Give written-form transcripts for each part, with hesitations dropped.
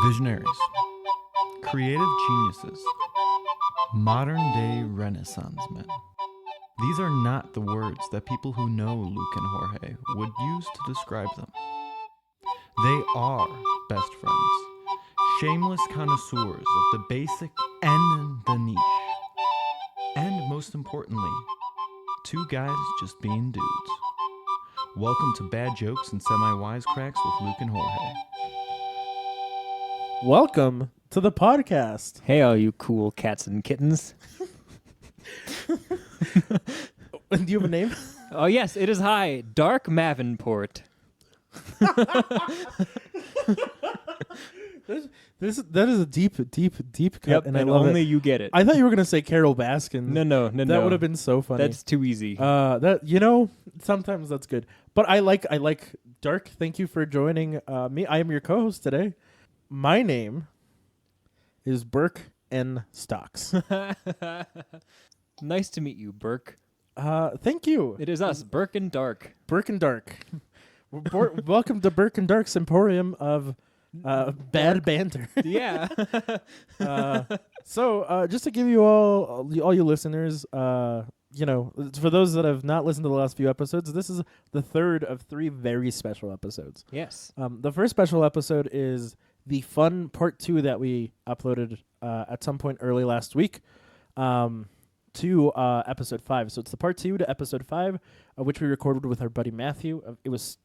Visionaries, creative geniuses, modern-day Renaissance men. These are not the words that people who know Luke and Jorge would use to describe them. They are best friends, shameless connoisseurs of the basic and the niche. And most importantly, two guys just being dudes. Welcome to Bad Jokes and Semi-Wisecracks with Luke and Jorge. Welcome to the podcast. Hey, all you cool cats and kittens. Do you have a name? Oh, yes, it is I, Dark Mavenport. That is a deep cut, Yep, and I love only it. you get it. I thought you were gonna say Carol Baskin. No. That would have been so funny. That's too easy. Sometimes that's good. But I like Dark. Thank you for joining me. I am your co-host today. My name is Burke N. Stocks. Nice to meet you, Burke. Thank you. It is us, Burke and Dark. Burke and Dark. Welcome to Burke and Dark's Emporium of bad banter. Yeah. So just to give you all you listeners, for those that have not listened to the last few episodes, this is the third of three very special episodes. Yes. The first special episode is the fun part 2 that we uploaded at some point early last week to episode 5. So it's the part 2 to episode 5, which we recorded with our buddy Matthew. It was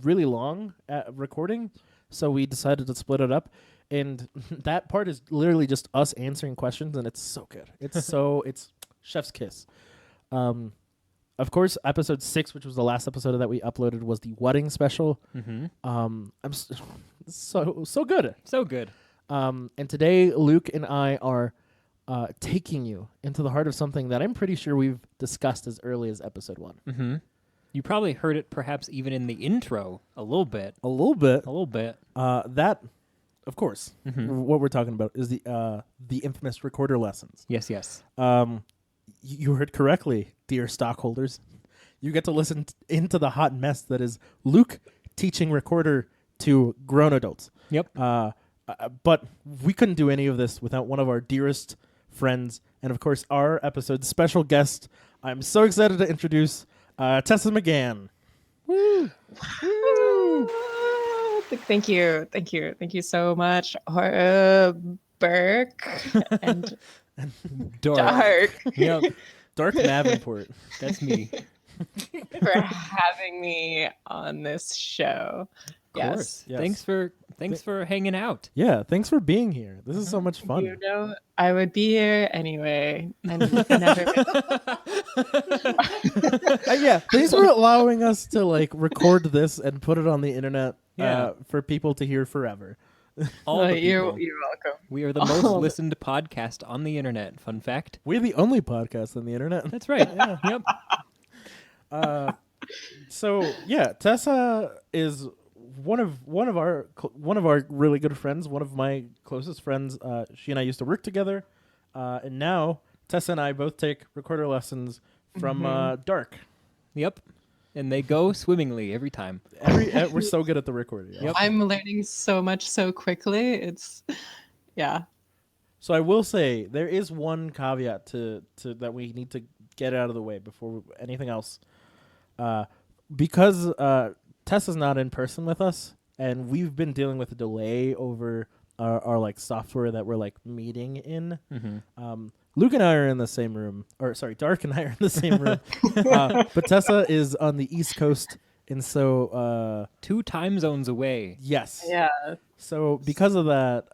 really long at recording, so we decided to split it up. And that part is literally just us answering questions, and it's so good. It's chef's kiss. Of course, episode 6, which was the last episode that we uploaded, was the wedding special. Mm-hmm. So good. So good. And today, Luke and I are taking you into the heart of something that I'm pretty sure we've discussed as early as episode 1. Mm-hmm. You probably heard it perhaps even in the intro a little bit. A little bit. That, of course, what we're talking about is the infamous recorder lessons. Yes. You heard correctly, dear stockholders. You get to listen into the hot mess that is Luke teaching recorder to grown adults. Yep. But we couldn't do any of this without one of our dearest friends, and of course, our episode's special guest. I'm so excited to introduce Tessa McGann. Woo! Woo! Thank you so much, Burke and Dark. Yep. Dark Mavenport. That's me. For having me on this show. Of course. Yes. Thanks for hanging out. Yeah, thanks for being here. This is so much fun. You know, I would be here anyway. And never. Thanks for allowing us to record this and put it on the internet for people to hear forever. You're welcome. We are the most listened podcast on the internet. Fun fact. We're the only podcast on the internet. That's right. Yeah. Yep. Tessa is one of our really good friends, one of my closest friends. She and I used to work together, and now Tessa and I both take recorder lessons from Dark. Yep, and they go swimmingly every time. We're so good at the recording. Yep. I'm learning so much so quickly. It's So I will say there is one caveat to that we need to get out of the way before anything else, because Tessa's not in person with us, and we've been dealing with a delay over our software that we're meeting in. Mm-hmm. Luke and I are in the same room, Dark and I are in the same room, but Tessa is on the East Coast, and so 2 time zones away. Yes. Yeah. So because of that,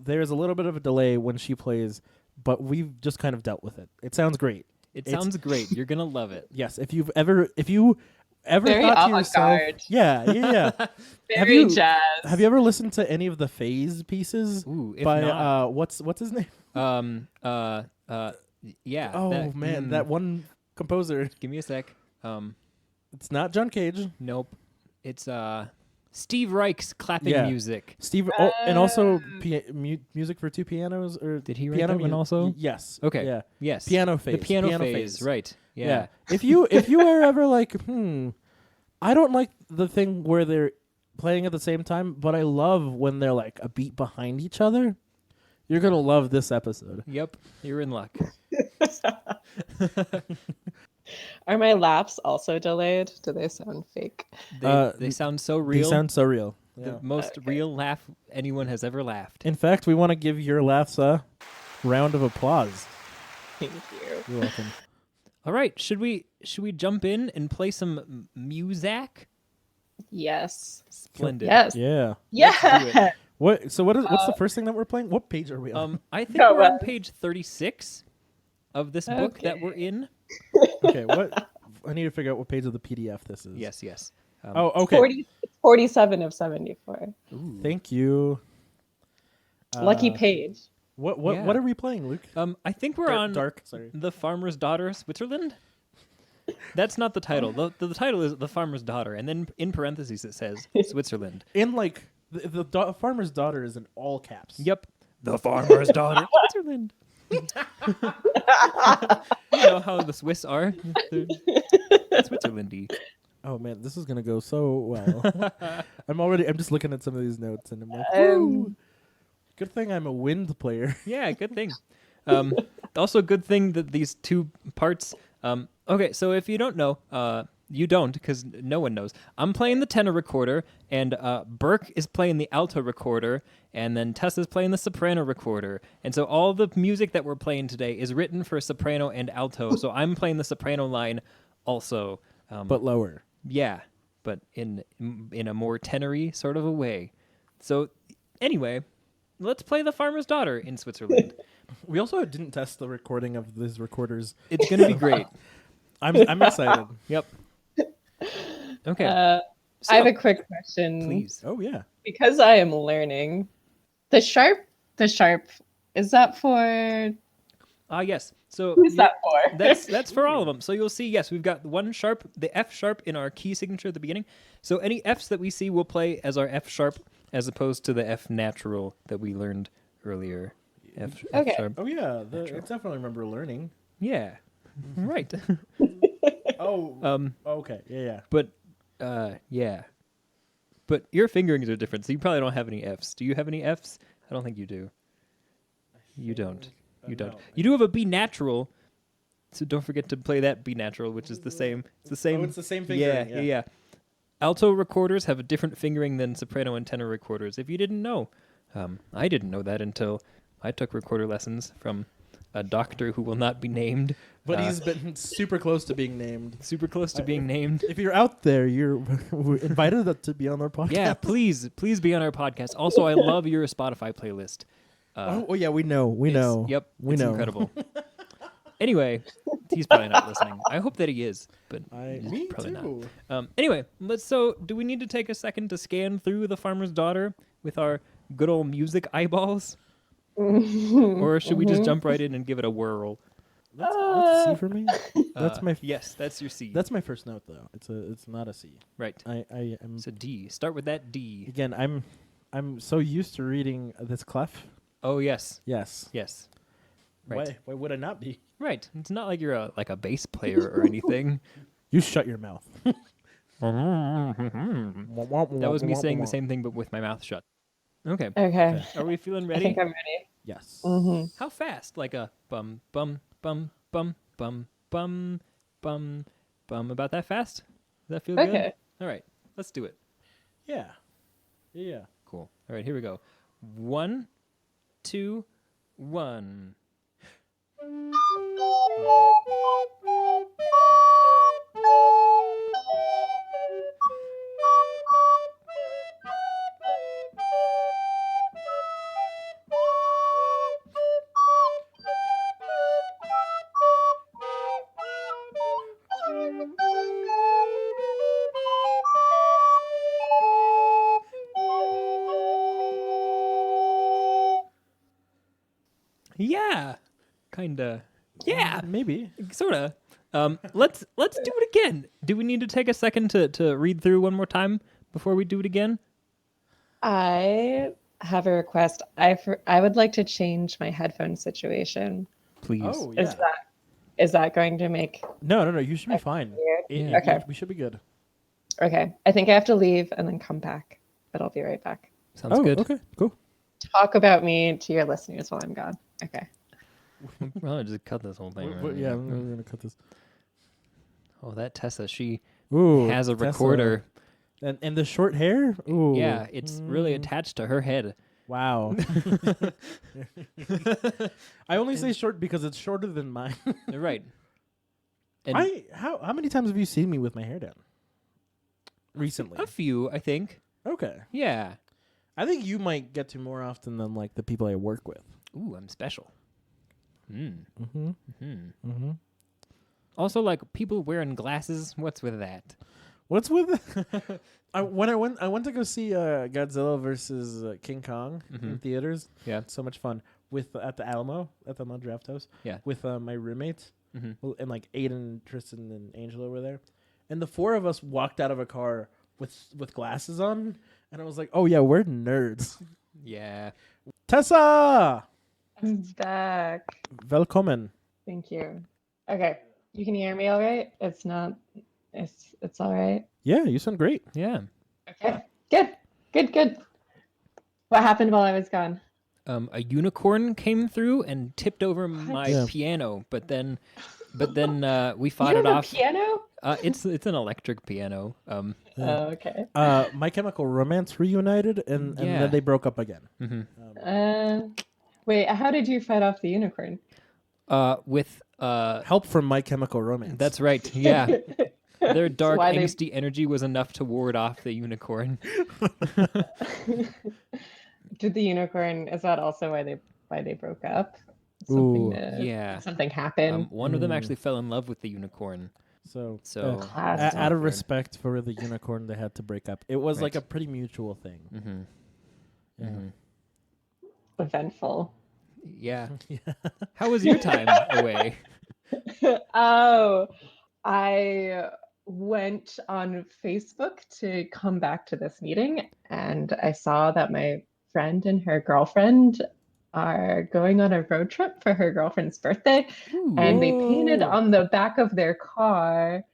there's a little bit of a delay when she plays, but we've just kind of dealt with it. It sounds great. It sounds great. You're gonna love it. Yes. If you ever very thought to yourself, yeah. Very jazz. Have you ever listened to any of the Phase pieces? Ooh, if by not. what's his name? Yeah. Oh man, that one composer. Give me a sec. It's not John Cage. Nope. It's Steve Reich's clapping music. Steve, and also music for 2 pianos, or did he write that one also? Yes. Okay. Yeah. Yes. Piano Phase. The piano phase. Right. Yeah. If you were ever I don't like the thing where they're playing at the same time, but I love when they're like a beat behind each other. You're gonna love this episode. Yep, you're in luck. Are my laughs also delayed? Do they sound fake? They sound so real. They sound so real. the Yeah. most real laugh anyone has ever laughed. In fact, we want to give your laughs a round of applause. Thank you. You're welcome. All right, should we jump in and play some music? Yes. Splendid. Yes. Yeah. Let's do Yeah. What? So what's the first thing that we're playing? What page are we on? I think Go we're on on. page 36 of this book that we're Okay. in. Okay. What? I need to figure out what page of the PDF this is. Yes. Oh, okay. 47 of 74. Thank you. Lucky page. What Yeah. what are we playing, Luke? I think we're on Dark. Sorry. The Farmer's Daughter, Switzerland. That's not the title. The title is The Farmer's Daughter, and then in parentheses it says Switzerland. In like the farmer's daughter is in all caps. Yep. The Farmer's Daughter, Switzerland. You know how the Swiss are? They're Switzerlandy. Oh man, this is gonna go so well. I'm just looking at some of these notes and I'm like, Um, woo. Good thing I'm a wind player. Yeah, good thing. Also, good thing that these two parts. Okay, so if you don't know, you don't because no one knows. I'm playing the tenor recorder, and Burke is playing the alto recorder, and then Tessa's playing the soprano recorder. And so all the music that we're playing today is written for soprano and alto. So I'm playing the soprano line also. But lower. Yeah, but in a more tenory sort of a way. So anyway, let's play The Farmer's Daughter in Switzerland. We also didn't test the recording of these recorders. It's going to be great. I'm excited. Yep. Okay. I have a quick question. Please. Oh yeah. Because I am learning. The sharp, is that for, Yes. So who's that for? that's for all of them. So you'll see, yes, we've got one sharp, the F sharp in our key signature at the beginning. So any Fs that we see will play as our F sharp as opposed to the F natural that we learned earlier. F Okay. sharp. Oh yeah. I definitely remember learning. Yeah. Right. Oh. Okay. Yeah. But yeah. But your fingerings are different, so you probably don't have any Fs. Do you have any Fs? I don't think you do. You don't. You don't. no. You do have a B natural, so don't forget to play that B natural, which is the same. It's the same. Oh, it's the same fingering. Yeah. Alto recorders have a different fingering than soprano and tenor recorders. If you didn't know, I didn't know that until I took recorder lessons from a doctor who will not be named. But he's been super close to being named. Super close to being named. If you're out there, you're invited to be on our podcast. Yeah, please be on our podcast. Also, I love your Spotify playlist. Oh yeah, we know. Yep, we it's know. incredible. Anyway, he's probably not listening. I hope that he is, but he's Me probably too. not. Anyway, so do we need to take a second to scan through The Farmer's Daughter with our good old music eyeballs? Or should we just jump right in and give it a whirl? That's C for me. That's my Yes, that's your C. That's my first note though. It's not a C. right. I am It's a D. Start with that D. again. I'm so used to reading this clef. Oh yes, Yes. yes. Right. Why would I not be? Right. It's not like you're a bass player or anything. You shut your mouth. That was me saying the same thing, but with my mouth shut. Okay. Okay. Are we feeling I ready? think I'm ready. Yes. How fast? Like a bum, bum, bum, bum, bum, bum, bum, bum. About that fast? Does that feel good? Okay. All right. Let's do it. Yeah. Yeah. Cool. All right. Here we go. 1, 2, 1. Yeah. Kinda. Yeah. Maybe. Sorta. Let's do it again. Do we need to take a second to read through one more time before we do it again? I have a request. I would like to change my headphone situation. Please. Oh yeah. Is that going to make No. You should be fine. weird? Yeah, Okay. We should be good. Okay. I think I have to leave and then come back. but I'll be right back. Sounds good. Okay, cool. Talk about me to your listeners while I'm gone. Okay. Well, just cut this whole thing. Right? Yeah, I'm going to cut this. Oh, that Tessa, she Ooh, has a Tessa. recorder. And the short hair? Ooh. Yeah, it's really attached to her head. Wow. I only say short because it's shorter than mine. Right. And How many times have you seen me with my hair down? Recently. a few, I think. Okay. Yeah. I think you might get to more often than like the people I work with. Ooh, I'm special. Mm-hmm. Mm-hmm. Also, like people wearing glasses. What's with that? What's with I went to go see Godzilla versus King Kong in theaters. Yeah. So much fun with at the Alamo at the Mud Draft House. Yeah. With my roommates and like Aiden, Tristan, and Angela were there, and the four of us walked out of a car with glasses on, and I was like, oh yeah, we're nerds. Yeah. Tessa, I'm back. Velkommen. Thank you. Okay. You can hear me all right? It's all right. Yeah, you sound great. Yeah. Okay. Good. What happened while I was gone? A unicorn came through and tipped over my Yeah. piano, but then we You fought have it a off. piano? It's an electric piano. Oh, okay. My Chemical Romance reunited, and Yeah. then they broke up again. Wait, how did you fight off the unicorn? With Help from My Chemical Romance. that's right. Yeah. Their dark, why they- angsty energy was enough to ward off the unicorn. Did the unicorn? Is that also why they broke up? Ooh, Yeah. Something happened. One of them actually fell in love with the unicorn. So, So Classic. out of awkward. respect for the unicorn, they had to break up. It was like Right. a pretty mutual thing. Mm-hmm. Yeah. Eventful. Yeah. How was your time away? Oh, I went on Facebook to come back to this meeting, and I saw that my friend and her girlfriend are going on a road trip for her girlfriend's birthday, and they painted Whoa. on the back of their car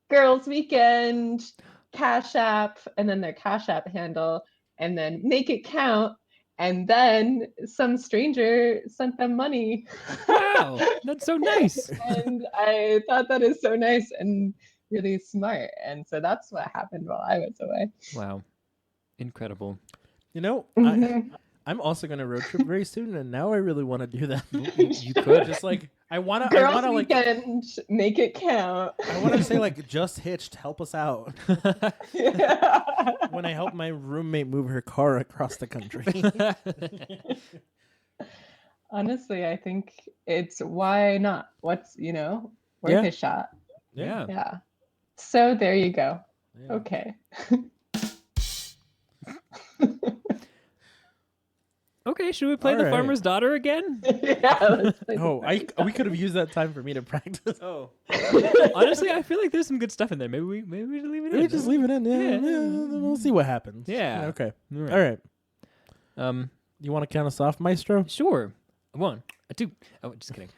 Girls Weekend, Cash App, and then their Cash App handle, and then Make It Count. And then some stranger sent them money. Wow, that's so nice. And I thought that is so nice and really smart. And so that's what happened while I was away. Wow, incredible. You know, Mhm. I'm also gonna road trip very soon, and now I really want to do that. You could. Just like I wanna Girls like Weekend, Make It Count. I want to say like Just Hitched, help us out. Yeah. When I help my roommate move her car across the country. Honestly, I think it's why not? What's, worth Yeah. a shot. Yeah. Yeah. So there you go. Yeah. Okay. Okay, should we play All The right. Farmer's Daughter again? Yeah, let's play Oh, the we could have used that time for me to practice. Oh. Honestly, I feel like there's some good stuff in there. Maybe we should leave it in. Maybe just leave it in. Yeah, Yeah. we'll see what happens. Yeah. Okay. All right. All right. Um, You want to count us off, Maestro? sure. 1, 2. Oh, just kidding.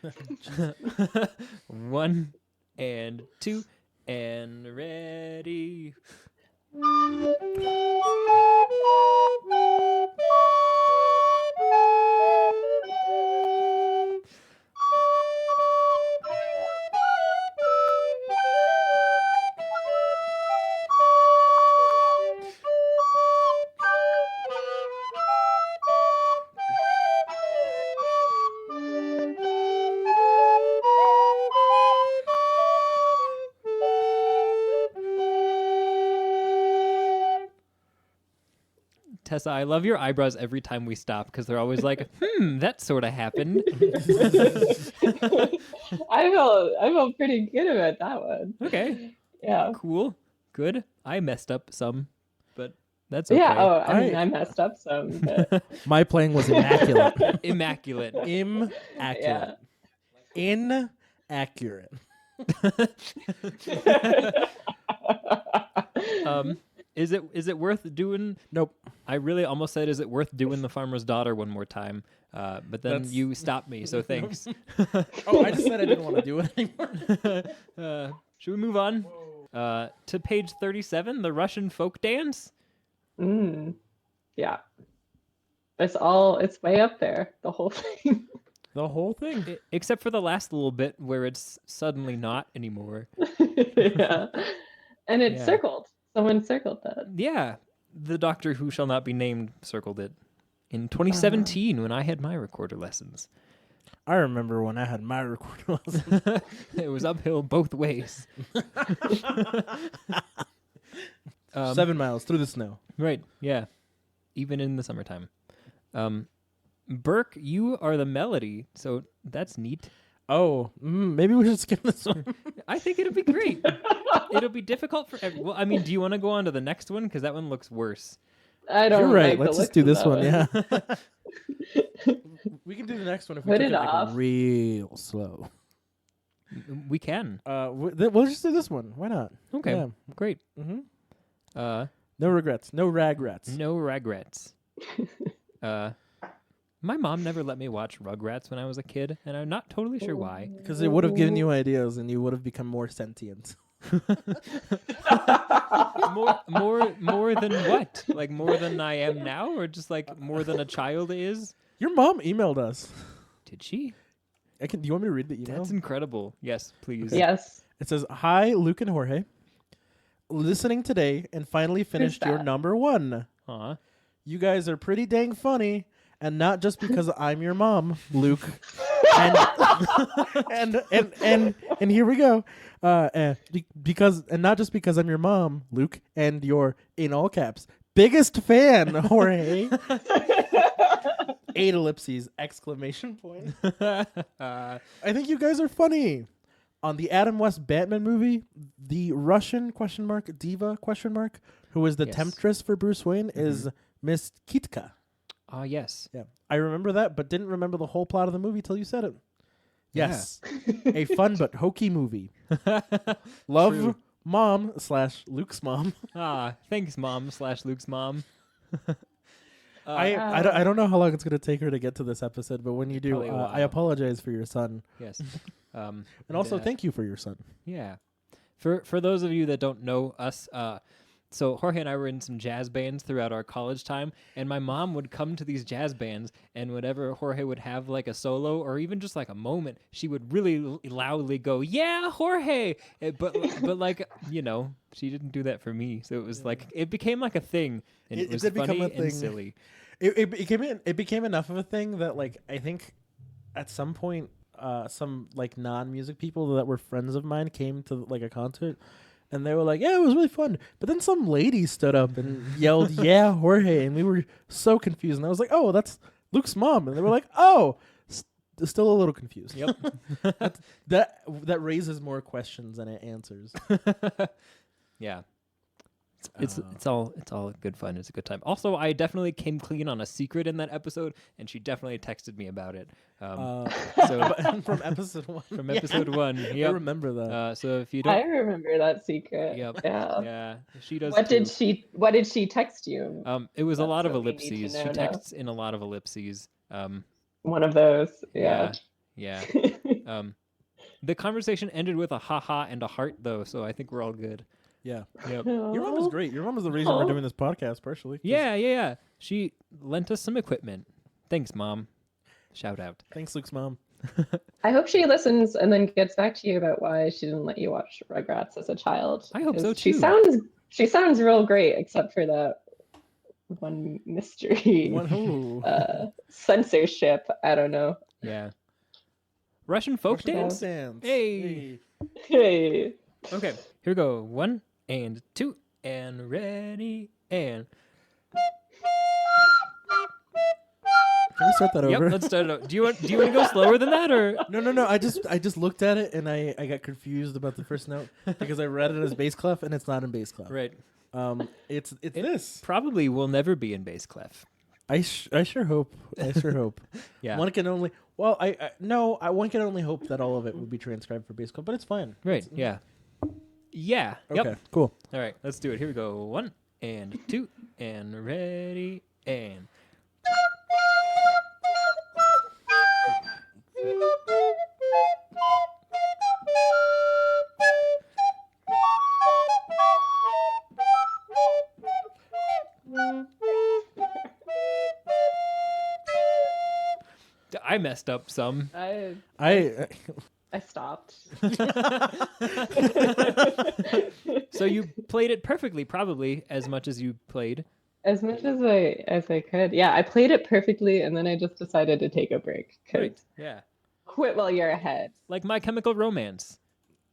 1 and 2 and ready. Tessa, I love your eyebrows every time we stop because they're always like, that sort of happened. I felt pretty good about that one. Okay, Yeah. cool, good. I messed up some, but that's okay. Yeah. Oh, I mean, Right. I messed up some, but My playing was immaculate. Immaculate. Inaccurate. Inaccurate. Is it worth doing? Nope. I really almost said, is it worth doing The Farmer's Daughter one more time? But then That's- you stopped me, so thanks. Oh, I just said I didn't want to do it anymore. Should we move on to page 37, the Russian folk dance? Yeah. It's way up there, the whole thing. The whole thing. Except for the last little bit where it's suddenly not anymore. Yeah. And it's Yeah. circled. Someone circled that. Yeah, the Doctor Who shall not be named circled it in 2017 when I had my recorder lessons. I remember when I had my recorder lesson. It was uphill both ways. 7 miles through the snow. Right, yeah. Even in the summertime. Burke, you are the melody, so that's neat. Oh, maybe we should skip this one. I think it'll be great. It'll be difficult for everyone. Well, I mean, do you want to go on to the next one? Because that one looks worse. I don't You're right. like the Let's just looks do of this that one. Yeah. We can do the next one if we Put take it it like off. real slow. We can. We'll just do this one. Why not? Okay, Yeah. great. Mm-hmm. Uh, No regrets. No regrets. no regrets. My mom never let me watch Rugrats when I was a kid, and I'm not totally sure why. Because it would have given you ideas, and you would have become more sentient. More than what? Like more than I am now, or just like more than a child is? Your mom emailed us. Did she? Do you want me to read the email? That's incredible. Yes, please. Yes. It says, "Hi, Luke and Jorge. Listening today and finally finished your that? number one. Aw. You guys are pretty dang funny, and not just because I'm your mom, Luke. And and here we go. Because not just because I'm your mom, Luke, and your in all caps biggest fan, Jorge. 8 ellipses! Exclamation point. I think you guys are funny. On the Adam West Batman movie, the Russian diva who is the Yes. temptress for Bruce Wayne is Miss Kitka. Ah, yes. Yeah, I remember that, but didn't remember the whole plot of the movie till you said it. Yeah. Yes, a fun but hokey movie. Love, True. Mom / Luke's mom. Ah, thanks, Mom / Luke's mom. I don't know how long it's gonna take her to get to this episode, but when you do, Probably a I while. apologize for your son, Yes. and also thank you for your son. Yeah. For those of you that don't know us, so Jorge and I were in some jazz bands throughout our college time, and my mom would come to these jazz bands, and whenever Jorge would have like a solo or even just like a moment, she would really loudly go, "Yeah, Jorge!" But like, you know, she didn't do that for me, so it was like it became like a thing, and it was did become funny a thing. and silly. It became enough of a thing that like I think at some point some like non-music people that were friends of mine came to like a concert and they were like, yeah, it was really fun, but then some lady stood up and yelled, "Yeah, Jorge," and we were so confused, and I was like, oh, that's Luke's mom, and they were like, oh, still a little confused. Yep. that raises more questions than it answers. Yeah. It's all good fun. It's a good time. Also, I definitely came clean on a secret in that episode, and she definitely texted me about it. So From episode 1. from episode 1, I yep. remember that. So if you I don't, remember that secret. yep, Yeah. she does. What did too. what did she text you? It was a That's lot of what we need to ellipses. know She now. texts in a lot of ellipses. One of those. Yeah. Yeah. The conversation ended with a haha and a heart, though, so I think we're all good. Yeah. Yep. Your mom is great. Your mom is the reason we're doing this podcast, partially. 'cause- Yeah. She lent us some equipment. Thanks, Mom. Shout out. Thanks, Luke's mom. I hope she listens and then gets back to you about why she didn't let you watch Rugrats as a child. I hope so, 'Cause She too. sounds real great, except for that one mystery Ooh. censorship. I don't know. Yeah. Russian folk dance? dance. Hey. Hey. Okay, here we go. 1 and 2 and ready and Can we start that yep. over? Let's start it out. Do you want to go slower than that or? No. I just looked at it and I got confused about the first note because I read it as bass clef and it's not in bass clef. Right. It's this. Probably will never be in bass clef. I sure hope. Yeah. One can only. Well, one can only hope that all of it would be transcribed for bass clef, but it's fine. Right. Yeah. Yeah. Okay. Yep. Cool. All right. Let's do it. Here we go. 1 and 2 and ready and. I messed up some. I I stopped. So you played it perfectly, probably as much as you played. As much as I could. Yeah, I played it perfectly, and then I just decided to take a break because Right. Yeah. quit while you're ahead. Like My Chemical Romance.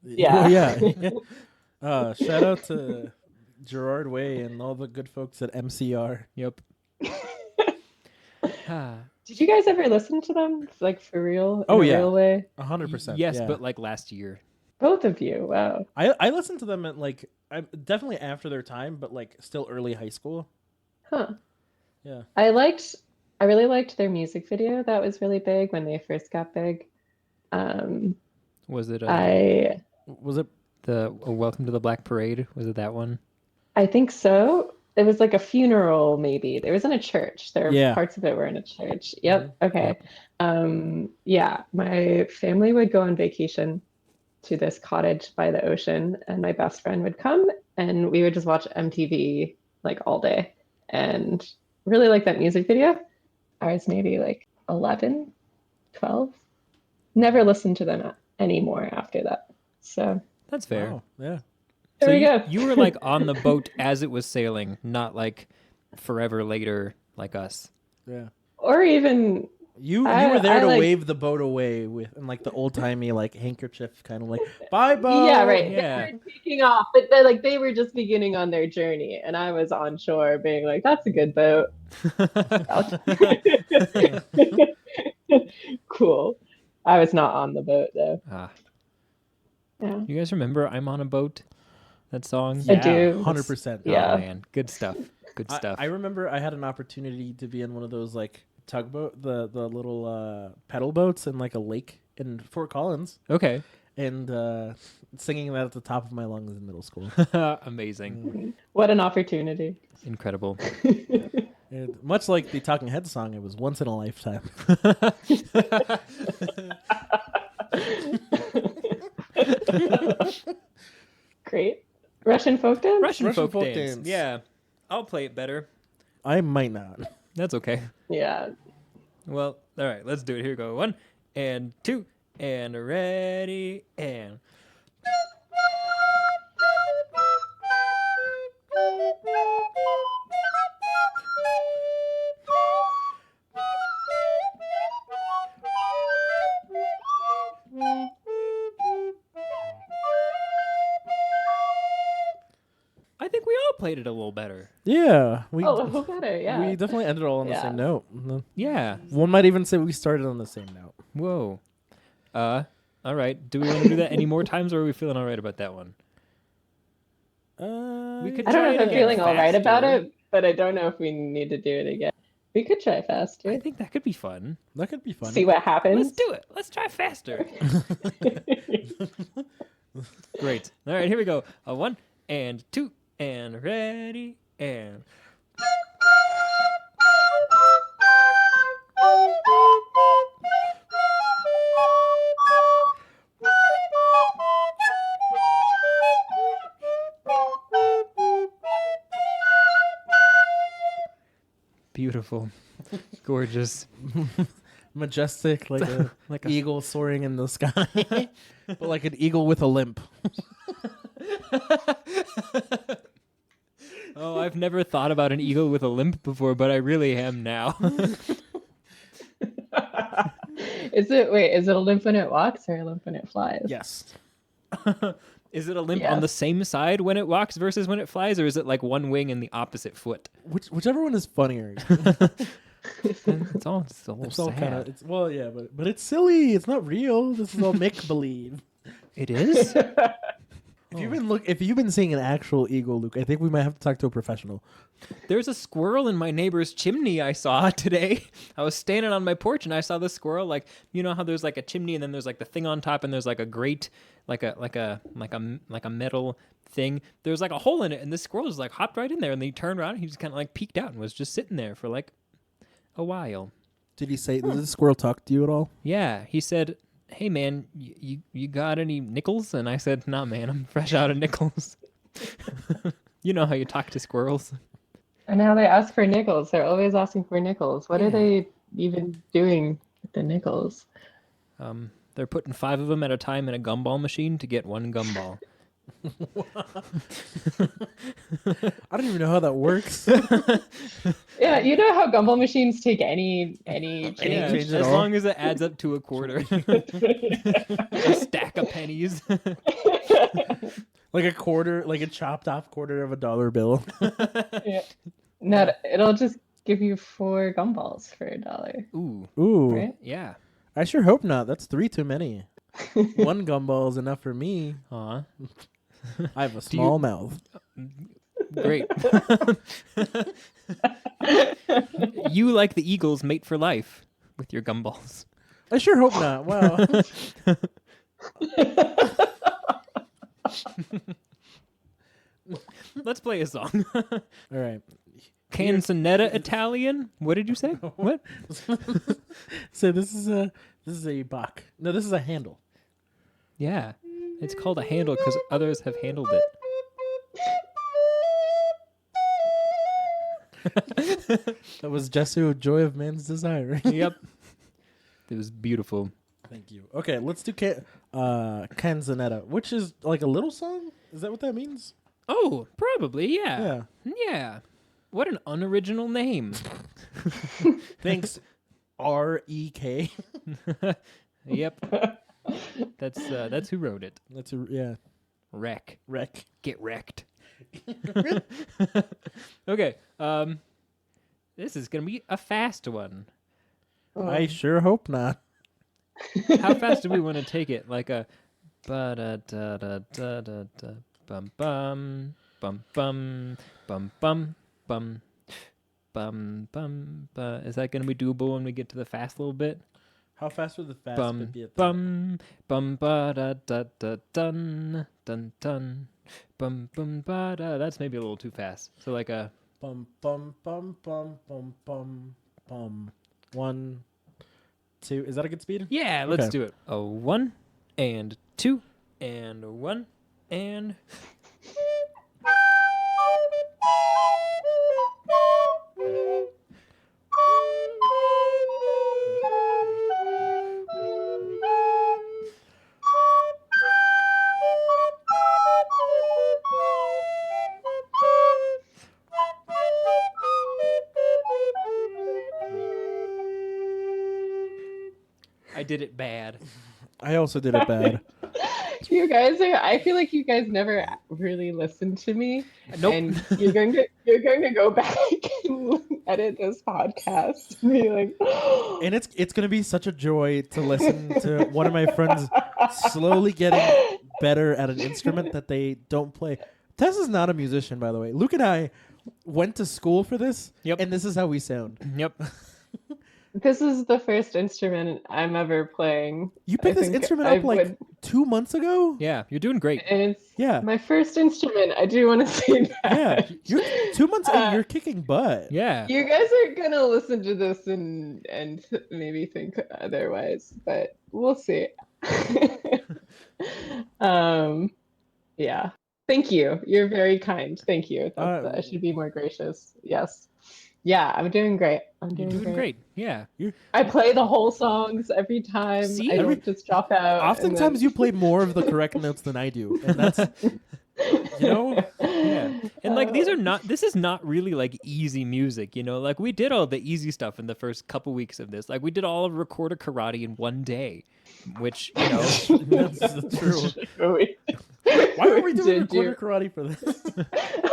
Yeah. Well, yeah. Shout out to Gerard Way and all the good folks at MCR. Yep. Ah. Did you guys ever listen to them? Like for real? Oh, in a yeah. real way? 100%. Yes, yeah. but like last year. Both of you. Wow. I listened to them at I definitely after their time, but like still early high school. Huh. Yeah. I really liked their music video. That was really big when they first got big. Was it Was it? the Welcome to the Black Parade? Was it that one? I think so. It was like a funeral, maybe. There was in a church. Parts of it were in a church. Yep. Okay. Yeah, my family would go on vacation to this cottage by the ocean, and my best friend would come, and we would just watch MTV like all day, and really like that music video. I was maybe like 11, 12. Never listened to them anymore after that. So That's fair. Wow. Yeah. So there we go. you were like on the boat as it was sailing, not like forever later like us. Yeah. Or even You I- were there I to like- wave the boat away with and like the old timey like handkerchief kind of like bye bye. yeah, right. Yeah. They were taking off, but they were just beginning on their journey, and I was on shore being like, "That's a good boat." Cool. I was not on the boat though. Ah. Yeah. You guys remember I'm on a Boat? That song? I do. 100%. Yeah. Oh man, good stuff. Good stuff. I remember I had an opportunity to be in one of those like tugboat, the little pedal boats in like a lake in Fort Collins, Okay. and singing that at the top of my lungs in middle school. Amazing. What an opportunity. Incredible. And much like the Talking Heads song, it was once in a lifetime. Great. Russian folk dance? Russian folk folk dance. dance. Yeah. I'll play it better. I might not. That's okay. Yeah. Well, all right, let's do it. Here we go. 1 and 2 and ready and I think we all played it a little better. Yeah, we Oh, a little better. Yeah. we definitely ended all on the Yeah. same note. Yeah. One might even say we started on the same note. Whoa. All right. Do we want to do that any more times, or are we feeling all right about that one? We could I don't try know if it I'm again feeling all right about faster. it, but I don't know if we need to do it again. We could try faster. I think that could be fun. That could be fun. See what Let's happens. do it. Let's try faster. Great. All right, here we go. 1 and 2 and ready and. Beautiful. Gorgeous. Majestic, like a Like a eagle soaring in the sky, but like an eagle with a limp. Oh, I've never thought about an eagle with a limp before, but I really am now. Is it a limp when it walks or a limp when it flies? Yes. Is it a limp Yeah. on the same side when it walks versus when it flies, or is it like one wing and the opposite foot? Whichever one is funnier. It's all It's all sad. kind of well, yeah, but it's silly. It's not real. This is all make believe. It is? If you've been seeing an actual eagle, Luke, I think we might have to talk to a professional. There's a squirrel in my neighbor's chimney I saw today. I was standing on my porch and I saw the squirrel. Like, you know how there's like a chimney and then there's like the thing on top and there's like a grate, like a metal thing. There's like a hole in it and this squirrel just like hopped right in there and then he turned around and he just kind of like peeked out and was just sitting there for like a while. Did the squirrel talk to you at all? Yeah, he said, "Hey man, you got any nickels?" And I said, "Nah, man, I'm fresh out of nickels." You know how you talk to squirrels. And now they ask for nickels. They're always asking for nickels. What are they even doing the nickels. They're putting 5 of them at a time in a gumball machine to get 1 gumball. I don't even know how that works. Yeah, you know how gumball machines take any Any Yeah, change as at all? long as it adds up to a quarter. A stack of pennies. Like a quarter, like a chopped off quarter of a dollar bill. Yeah. No, it'll just give you 4 gumballs for $1, Ooh, Ooh, right? yeah. I sure hope not. That's 3 too many. 1 gumball is enough for me. Aw, I have a you- small mouth. great. You, like the Eagles, mate for life with your gumballs. I sure hope not. Wow. Let's play a song. All right. Canzonetta Italian? What did you say? What? So this is a Bach. No, this is a handle. Yeah. It's called a handle because others have handled it. That was Jesu, Joy of Man's Desire. Yep. It was beautiful. Thank you. Okay, let's do Canzonetta, which is like a little song. Is that what that means? Oh, probably, Yeah. Yeah. What an unoriginal name. Thanks, R.E.K. Yep. That's who wrote it. That's yeah. Wreck. Wreck. Get wrecked. Okay. This is gonna be a fast one. I sure hope not. How fast do we want to take it? Like a ba da da da da da da bum bum bum bum bum bum bum bum bum ba. Is that gonna be doable when we get to the fast little bit? How fast would the fast Bum bit be at the bum bum ba da da da dun dun dun bum bum ba da. That's maybe a little too fast. So like a bum bum bum bum bum bum bum. 1, 2. Is that a good speed? yeah. Let's Okay. do it. A 1 and 2 and 1 and. I did it bad. I also did it bad. You guys I feel like you guys never really listened to me. Nope. And you're going to go back and edit this podcast and be like, And it's gonna be such a joy to listen to one of my friends slowly getting better at an instrument that they don't play. Tessa's not a musician, by the way. Luke and I went to school for this, Yep. and this is how we sound. Yep. this is the first instrument I'm ever playing. You picked I this think instrument I up like would- 2 months ago? Yeah, you're doing great. and it's Yeah. my first instrument. I do want to say that. Yeah. You're 2 months in, you're kicking butt. Yeah. You guys are gonna listen to this and maybe think otherwise, but we'll see. Yeah. Thank you. You're very kind. Thank you. I should be more gracious. Yes. Yeah, I'm doing great. I'm You're doing doing great. Yeah. I play the whole songs every time. See? I don't just drop out. and Oftentimes then- you play more of the correct notes than I do. And that's, you know? Yeah. And like this is not really like easy music, you know? Like we did all the easy stuff in the first couple weeks of this. Like we did all of Recorder Karate in one day, which, you know, That's true. Wait. Why are we doing Did you- recorder karate for this?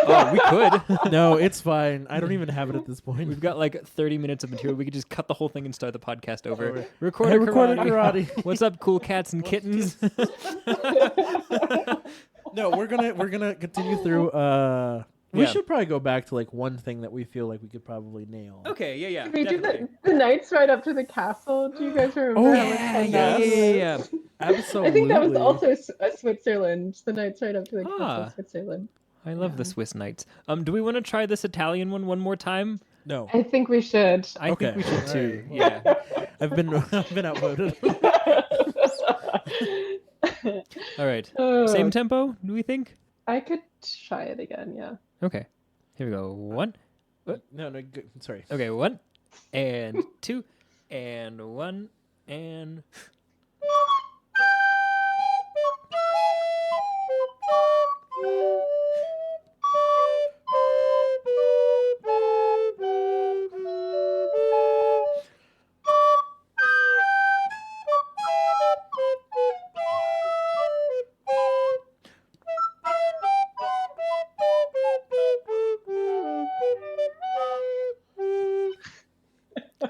oh, we could. No, it's fine. I don't even have it at this point. We've got like 30 minutes of material. We could just cut the whole thing and start the podcast over. Over. Recorder, Hey, recorder karate. karate. What's up, cool cats and kittens? No, we're gonna continue through. We Yeah. should probably go back to like one thing that we feel like we could probably nail. Okay, yeah. Can we do definitely. the nights right up to the castle? Do you guys remember? Oh, how much Yeah, fun yeah, that yeah, was? yeah. Absolutely. I think that was also Switzerland. The nights right up to the Ah. castle, Switzerland. I love the Swiss Knights. Do we want to try this Italian one more time? No. I think we should. I Okay. think we should too. All Yeah. I've been outvoted. All right. Oh, Same tempo, do we think? I could try it again. Yeah. Okay. Here we go. 1. No, good. Sorry. Okay, 1 and 2 and 1 And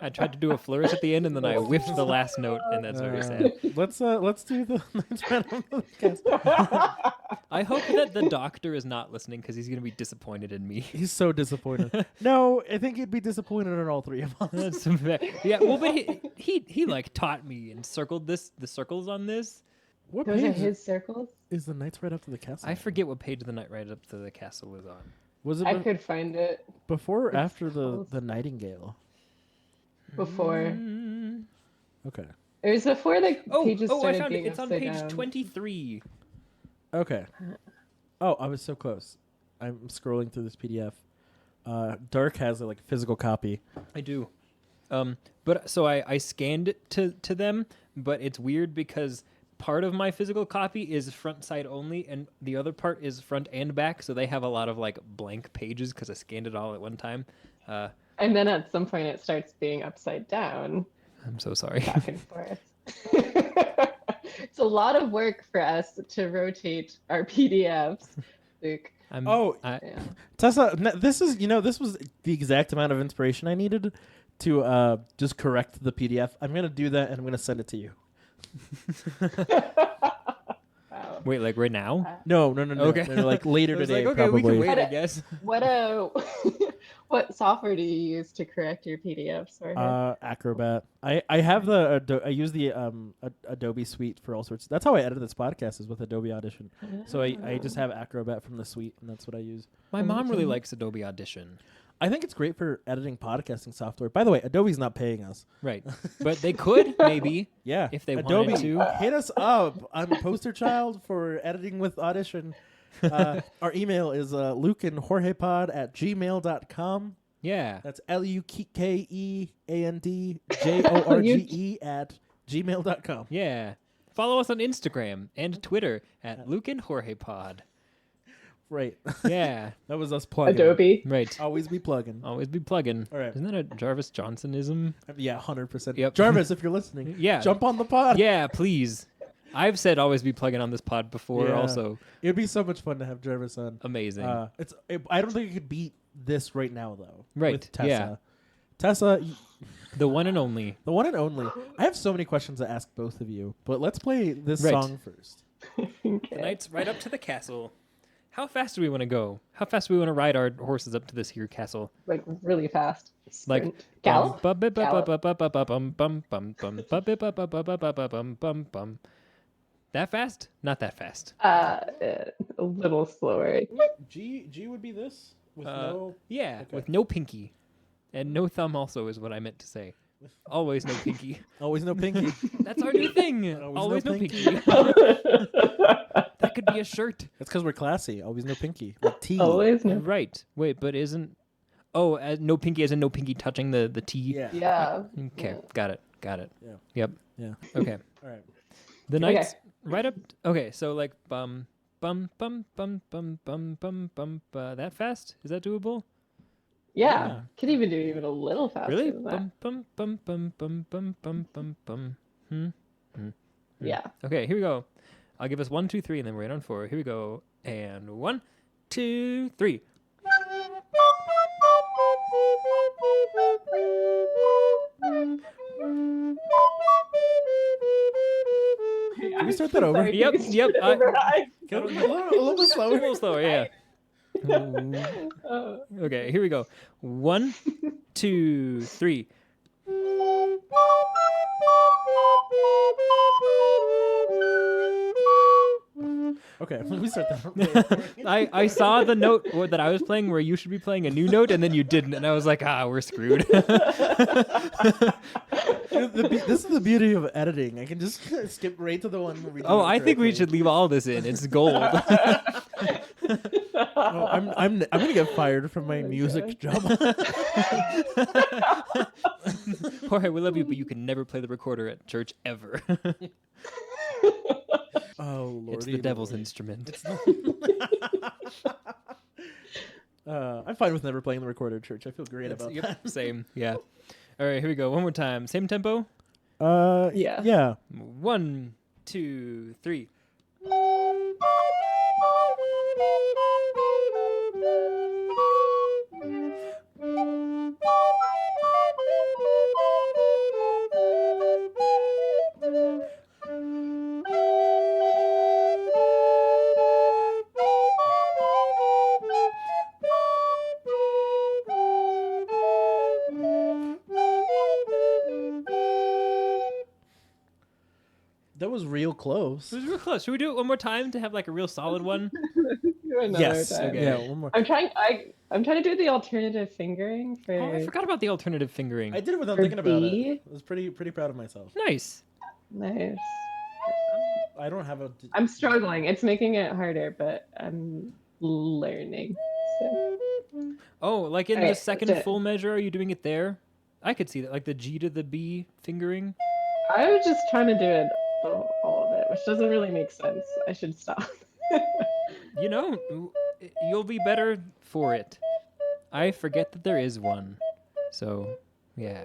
I tried to do a flourish at the end, and then I whiffed the last note, and that's very sad. Let's do the next round of the cast. I hope that the doctor is not listening because he's going to be disappointed in me. He's so disappointed. No, I think he'd be disappointed in all three of us. That's yeah, well, but he like taught me and circled the circles on this. What Those are page his circles. is the Knights Right Up to the Castle? I forget what page the Night Right Up to the Castle was on. Was it I could find it before or it's after close. the Nightingale? before. Mm. Okay. It was before the pages I started found being it. It's on upside page down. 23. Okay. Oh, I was so close. I'm scrolling through this PDF. Dark has a like physical copy. I do. But so I scanned it to them, but it's weird because part of my physical copy is front side only, and the other part is front and back. So they have a lot of like blank pages because I scanned it all at one time. And then at some point it starts being upside down, I'm so sorry. back and forth. It's a lot of work for us to rotate our PDFs, Luke. I, Tessa, this was the exact amount of inspiration I needed to just correct the PDF. I'm gonna do that, and I'm gonna send it to you. Wow. wait, like right now? No. Okay. They're like later I was today, like, okay, we probably. can wait, I guess. What software do you use to correct your PDFs? Or Acrobat. I have the I use the Adobe suite for all sorts. That's how I edit this podcast is with Adobe Audition. So I just have Acrobat from the suite, and that's what I use. My mom really likes Adobe Audition. I think it's great for editing podcasting software. By the way, Adobe's not paying us. Right. But they could, maybe. Yeah, If they Adobe, wanted to. hit us up. I'm poster child for editing with Audition. Our email is lukeandjorgepod@gmail.com. Yeah. That's LUKEANDJORGE at gmail.com. Yeah. Follow us on Instagram and Twitter at Luke and Jorge Pod. Right. Yeah. That was us plugging. Adobe. Right. Always be plugging. Always be plugging. All right. Isn't that a Jarvis Johnsonism? Yeah, 100%. Yep. Jarvis, if you're listening, Yeah. jump on the pod. Yeah, please. I've said always be plugging on this pod before Yeah. also. It'd be so much fun to have Jarvis on. Amazing. I don't think it could beat this right now, though. Right, With Tessa. yeah. Tessa, The one and only. the one and only. I have so many questions to ask both of you, but let's play this Right. song first. The knight's right up to the castle. How fast do we want to go? How fast do we want to ride our horses up to this here castle? Like really fast. Like Sprint. Gallop. That fast? Not that fast. A little slower. G would be this with Yeah, Okay. with no pinky. And no thumb also is what I meant to say. Always no pinky. always no pinky. That's our new thing. Always Always no no pinky. pinky. That could be a shirt. That's because we're classy. Always no pinky. Like T. Always no. Right. Wait, but isn't... Oh, no pinky as in no pinky touching the T? Yeah. Yeah. Okay, got it. Yeah. Yep. Yeah. Okay. All right. The Okay. knight's right up... Okay, so like bum, bum, bum, bum, bum, bum, bum, bum, that fast? Is that doable? Yeah. Yeah. Could even do even a little faster Really? than that. Bum, bum, bum, bum, bum, bum, bum, bum, bum. Yeah. Okay, here we go. I'll give us 1, 2, 3, and then we're right on 4. Here we go. And 1, 2, 3. Can we start that over? Sorry, Yep, can you yep, start that over? Go a little bit A slower. little slower, yeah. Oh. Okay, here we go. 1, 2, 3. Okay, let me start that over. I saw the note that I was playing where you should be playing a new note, and then you didn't, and I was like, we're screwed. This is the beauty of editing. I can just skip right to the one where we do Oh, it I think we correctly. should leave all this in. It's gold. Oh, I'm gonna get fired from my music job. Jorge, we love you, but you can never play the recorder at church ever. Oh Lord, It's the devil's instrument. I'm fine with never playing the recorder at church. I feel great about Yep, that. same. Yeah. All right, here we go. One more time. Same tempo. Yeah. Yeah. 1, 2, 3. That was real close. It was real close. Should we do it one more time to have like a real solid one? Do another Yes. time. Okay. Yeah, one more. I'm trying to do the alternative fingering for Oh, I forgot about the alternative fingering. I did it without For thinking about B? it. I was pretty proud of myself. Nice. nice. I don't have a. I'm struggling. It's making it harder, but I'm learning. So. Oh, like in Okay, the second that's it. full measure, are you doing it there? I could see that, like the G to the B fingering. I was just trying to do it all of it, which doesn't really make sense. I should stop. You know, you'll be better for it. I forget that there is one. So, yeah.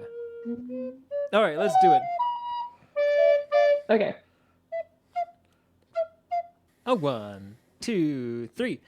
All right, let's do it. Okay. A 1, 2, 3.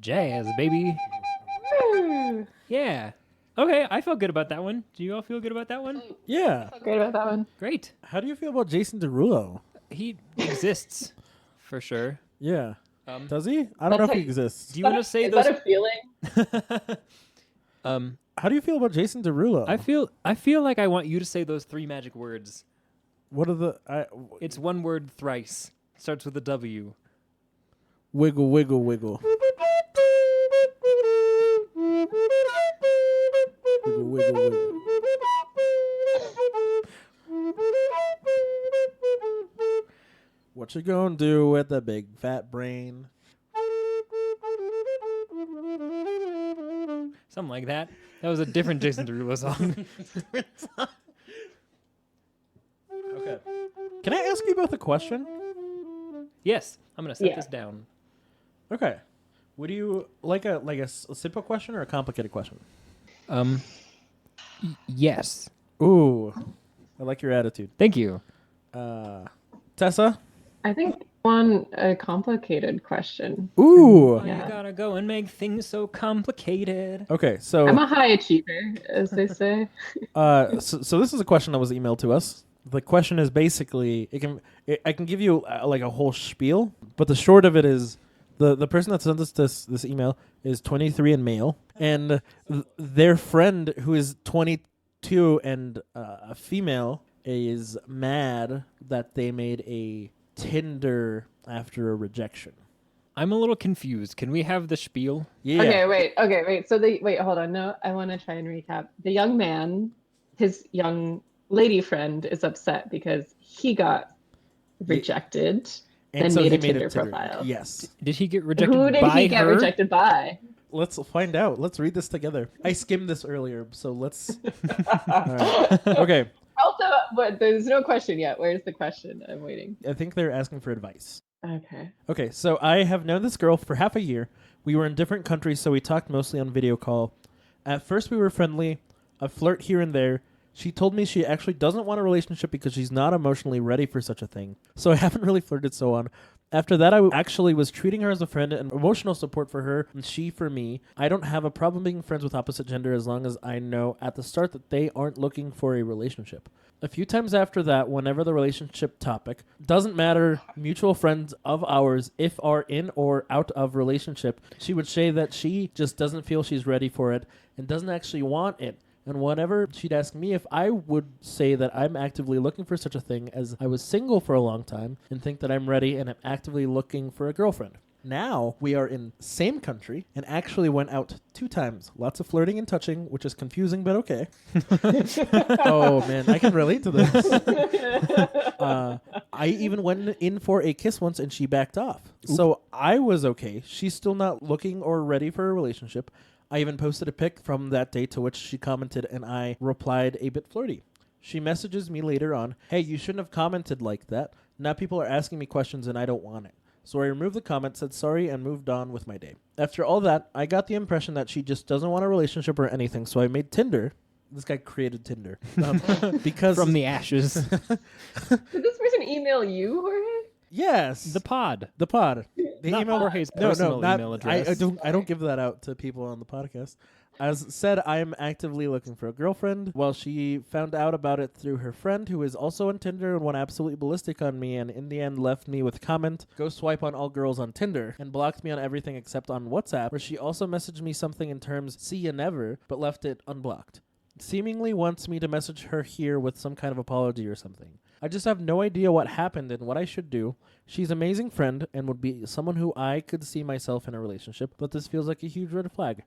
Jazz, baby. Woo! Yeah. Okay, I felt good about that one. Do you all feel good about that one? Yeah. Felt great about that one. Great. How do you feel about Jason Derulo? He exists for sure. Yeah. Um, Does he? I don't know if he That's exists. do you want to say Is those? that a feeling? How do you feel about Jason Derulo? I feel like I want you to say those 3 magic words. What are the It's one word thrice. Starts with a W. wiggle wiggle wiggle. Wiggle wiggle wiggle. What you gonna do with the big fat brain? Something like that. That was a different Jason Derulo song. Okay. Can I ask you both a question? Yes, I'm gonna set Yeah. this down. Okay. Would you like a simple question or a complicated question? Yes. Ooh, I like your attitude. Thank you. Tessa? I think one a complicated question. Ooh. Why Yeah. you gotta go and make things so complicated? Okay, so I'm a high achiever, as they say. so this is a question that was emailed to us. The question is basically I can give you like a whole spiel, but the short of it is the person that sent us this email is 23 and male, and their friend who is 22 and a female is mad that they made a Tinder after a rejection. I'm a little confused. Can we have the spiel? Yeah. Okay, wait. So wait, hold on. No, I want to try and recap. The young man, his young lady friend, is upset because he got rejected and so made he a Tinder profile. Yes. Did he get rejected Who did by he get her? rejected by? Let's find out. Let's read this together. I skimmed this earlier, so let's. All right. Okay. Also, but there's no question yet. Where's the question? I'm waiting. I think they're asking for advice. Okay. Okay, so I have known this girl for half a year. We were in different countries, so we talked mostly on video call. At first, we were friendly, a flirt here and there. She told me she actually doesn't want a relationship because she's not emotionally ready for such a thing. So I haven't really flirted so on. After that, actually was treating her as a friend and emotional support for her, and she for me. I don't have a problem being friends with opposite gender as long as I know at the start that they aren't looking for a relationship. A few times after that, whenever the relationship topic, doesn't matter, mutual friends of ours, if are in or out of relationship, she would say that she just doesn't feel she's ready for it and doesn't actually want it. And whenever she'd ask me if I would say that I'm actively looking for such a thing as I was single for a long time and think that I'm ready and I'm actively looking for a girlfriend. Now we are in same country and actually went out 2 times. Lots of flirting and touching, which is confusing, but okay. Oh, man, I can relate to this. I even went in for a kiss once and she backed off. Oop. So I was okay. She's still not looking or ready for a relationship. I even posted a pic from that day to which she commented and I replied a bit flirty. She messages me later on, hey, you shouldn't have commented like that. Now people are asking me questions and I don't want it. So I removed the comment, said sorry, and moved on with my day. After all that, I got the impression that she just doesn't want a relationship or anything, so I made Tinder. This guy created Tinder. Because From the ashes. Did this person email you, Jorge? Yes. The pod. The pod. The Not email. Jorge's No, personal not, email address. I don't give that out to people on the podcast. As said, I am actively looking for a girlfriend. Well, she found out about it through her friend, who is also on Tinder and went absolutely ballistic on me, and in the end left me with comment, go swipe on all girls on Tinder, and blocked me on everything except on WhatsApp, where she also messaged me something in terms, see ya never, but left it unblocked. Seemingly wants me to message her here with some kind of apology or something. I just have no idea what happened and what I should do. She's an amazing friend and would be someone who I could see myself in a relationship, but this feels like a huge red flag.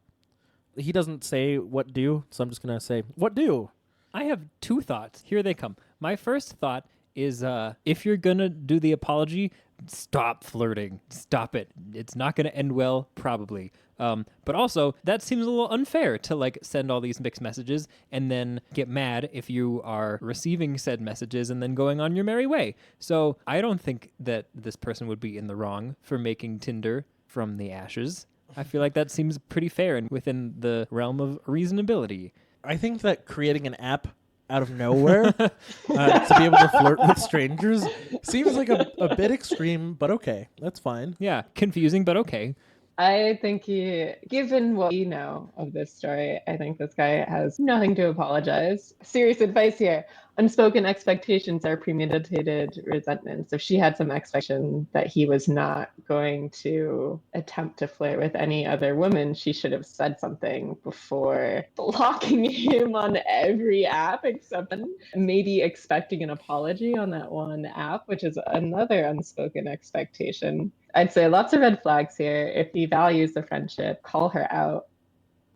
He doesn't say what do, so I'm just going to say, what do? I have 2 thoughts. Here they come. My first thought is if you're going to do the apology, stop flirting. Stop it. It's not going to end well, probably. But also, that seems a little unfair to like send all these mixed messages and then get mad if you are receiving said messages and then going on your merry way. So I don't think that this person would be in the wrong for making Tinder from the ashes. I feel like that seems pretty fair and within the realm of reasonability. I think that creating an app out of nowhere to be able to flirt with strangers seems like a bit extreme, but okay. That's fine. Yeah, confusing, but okay. I think given what we know of this story, I think this guy has nothing to apologize. Serious advice here. Unspoken expectations are premeditated resentments. If she had some expectation that he was not going to attempt to flirt with any other woman, she should have said something before blocking him on every app except maybe expecting an apology on that one app, which is another unspoken expectation. I'd say lots of red flags here. If he values the friendship, call her out.